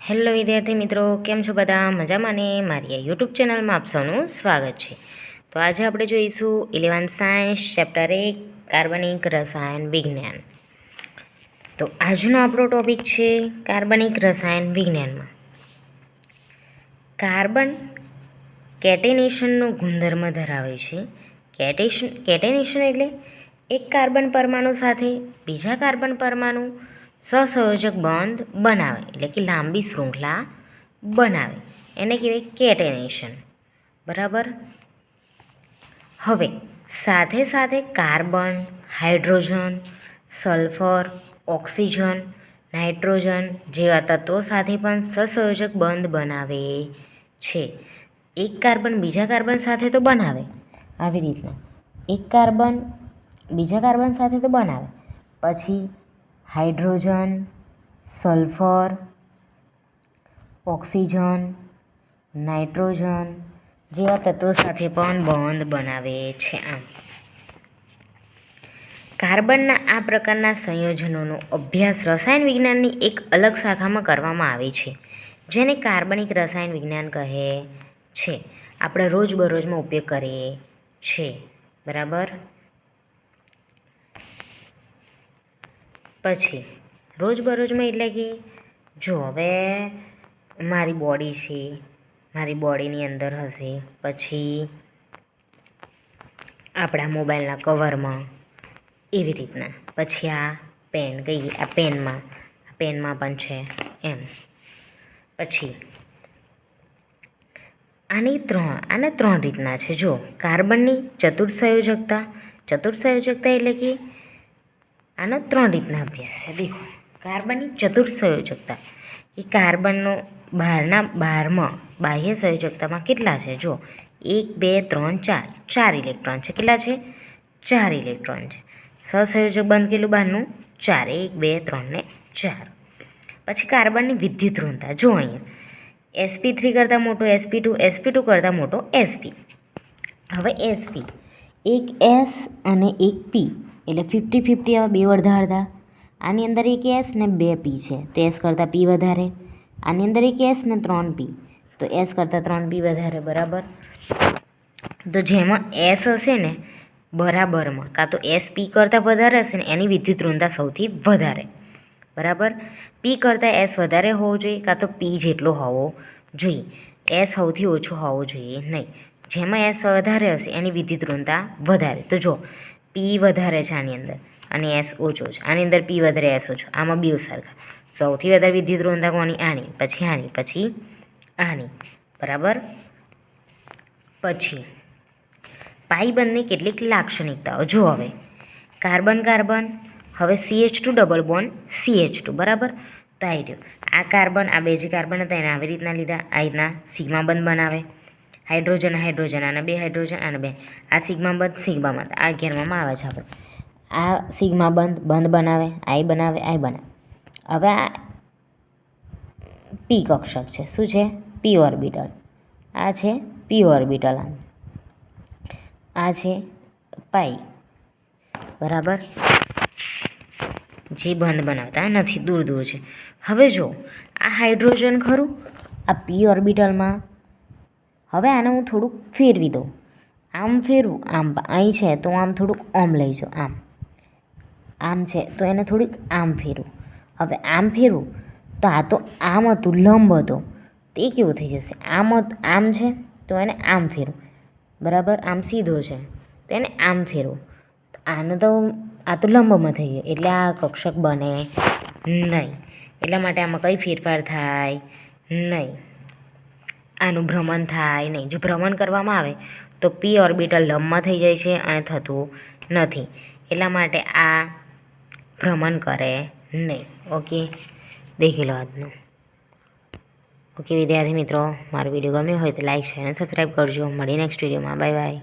Hello વિદ્યાર્થી મિત્રો, કેમ છો બધા? મજામાં ને? મારી આ યુટ્યુબ ચેનલમાં આપ સૌનું સ્વાગત છે. તો આજે આપણે જોઈશું 11th સાયન્સ ચેપ્ટર 1 કાર્બનિક રસાયણ વિજ્ઞાન. તો આજનો આપણો ટોપિક છે કાર્બનિક રસાયણ વિજ્ઞાનમાં કાર્બન કેટેનેશનનો ગુણધર્મ ધરાવે છે. કેટેનેશન એટલે એક કાર્બન પરમાણુ સાથે બીજા કાર્બન પરમાણુ સહસંયોજક બંધ બનાવે, એટલે કે લાંબી શૃંખલા બનાવે, એને કહેવાય કેટેનેશન. બરાબર. હવે સાથે સાથે carbon, hydrogen, sulphur, oxygen, nitrogen જેવા તત્વો સાથે પણ સહસંયોજક બંધ બનાવે છે. એક કાર્બન બીજા કાર્બન સાથે તો બનાવે, આવી રીતના એક કાર્બન બીજા કાર્બન સાથે તો બનાવે, પછી હાઇડ્રોજન, સલ્ફર, ઓક્સિજન, નાઇટ્રોજન જેવા તત્વો સાથે પણ બંધ બનાવે છે. આમ કાર્બનના આ પ્રકારના સંયોજનોનો અભ્યાસ રસાયણ વિજ્ઞાનની એક અલગ શાખામાં કરવામાં આવે છે, જેને કાર્બનિક રસાયણ વિજ્ઞાન કહે છે. આપણે રોજબરોજમાં ઉપયોગ કરીએ છીએ. બરાબર. પછી રોજબરોજમાં એટલે કે જો હવે મારી બોડી છે, મારી બોડીની અંદર હશે, પછી આપણા મોબાઈલના કવરમાં, એવી રીતના. પછી આ પેન કહીએ, આ પેનમાં પણ છે એમ. પછી આને ત્રણ રીતના છે. જો કાર્બનની ચતુર્સંયોજકતા એટલે કે આનો 3 રીતના અભ્યાસ છે. દેખો, કાર્બનની ચતુર્સંયોજકતા એ કાર્બનનો બહારમાં બાહ્ય સંયોજકતામાં કેટલા છે? જો 1 2 3 4 ઇલેક્ટ્રોન છે. કેટલા છે? 4 ઇલેક્ટ્રોન છે. સહસંયોજક બંધ કેટલું બહારનું? 4. 1 2 3 ને 4. પછી કાર્બનની વિદ્યુત ઋણતા જો અહીંયા sp3 કરતાં મોટો sp2, sp2 કરતાં મોટો sp. હવે sp એક s અને એક p એટલે 50-50 આવા બે અડધા અડધા. આની અંદર એક s ને 2 p છે તો s કરતાં p વધારે. આની અંદર એક s ને 3 p તો s કરતાં 3 p વધારે. બરાબર. તો જેમાં s હશે ને બરાબરમાં, કાં તો s p કરતાં વધારે હશે ને એની વિદ્યુત ઋણતા સૌથી વધારે. બરાબર. p કરતાં s વધારે હોવો જોઈએ, કાં તો p જેટલો હોવો જોઈએ. s સૌથી ઓછો હોવો જોઈએ નહીં. જેમાં s વધારે હશે એની વિદ્યુત ઋણતા વધારે. તો જો p વધારે છે આની અંદર અને s ઓછો છે, આની અંદર p વધારે s ઓછો, આમાં બે સરખા. સૌથી વધારે વિદ્યુત ઋણતા કોની? આની, પછી આની, પછી આની. બરાબર. પછી પાઇબંધની કેટલીક લાક્ષણિકતાઓ જો હવે કાર્બન હવે CH2 ડબલ બોન્ડ CH2. બરાબર. તો આવી રહ્યું આ કાર્બન, આ બે જે કાર્બન હતા એને આવી રીતના લીધા, આ રીતના સિગ્મા બંધ બનાવે. હાઇડ્રોજન આના બે હાઇડ્રોજન, આના બે, આ સિગ્મા બંધ આ 11માં આવે છે. આપણે આ સિગ્મા બંધ બનાવે, આઈ બનાવે. હવે આ પી કક્ષક છે. શું છે? પી ઓર્બિટલ. આ છે પી ઓર્બિટલ. આ છે પાઈ. બરાબર. જે બંધ બનાવતા નથી, દૂર છે. હવે જો આ હાઇડ્રોજન ખરું આ પી ઓર્બિટલમાં. હવે આને હું થોડુંક ફેરવી દઉં, આમ ફેરવું, આમ અહીં છે તો આમ થોડુંક આમ લઈ જાઉં, આમ છે તો એને થોડીક આમ ફેરવું. હવે આમ ફેરવું તો આ તો આમ હતું, લંબ હતો, તે કેવું થઈ જશે? આમ છે તો એને આમ ફેરવું. બરાબર. આમ સીધો છે તો એને આમ ફેરવું. આ તો લંબમાં થઈ ગયો એટલે આ કક્ષક બને નહીં. એટલા માટે આમાં કંઈ ફેરફાર થાય નહીં, આનું ભ્રમણ થાય નહીં. જો ભ્રમણ કરવામાં આવે તો પી ઓર્બિટલ લંબમાં થઈ જાય છે અને થતું નથી. એટલા માટે આ ભ્રમણ કરે નહીં. ઓકે, દેખી લો આજનું. ઓકે વિદ્યાર્થી મિત્રો, મારો વિડીયો ગમ્યો હોય તો લાઈક, શેર અને સબસ્ક્રાઈબ કરજો. મળી નેક્સ્ટ વિડીયોમાં. Bye bye.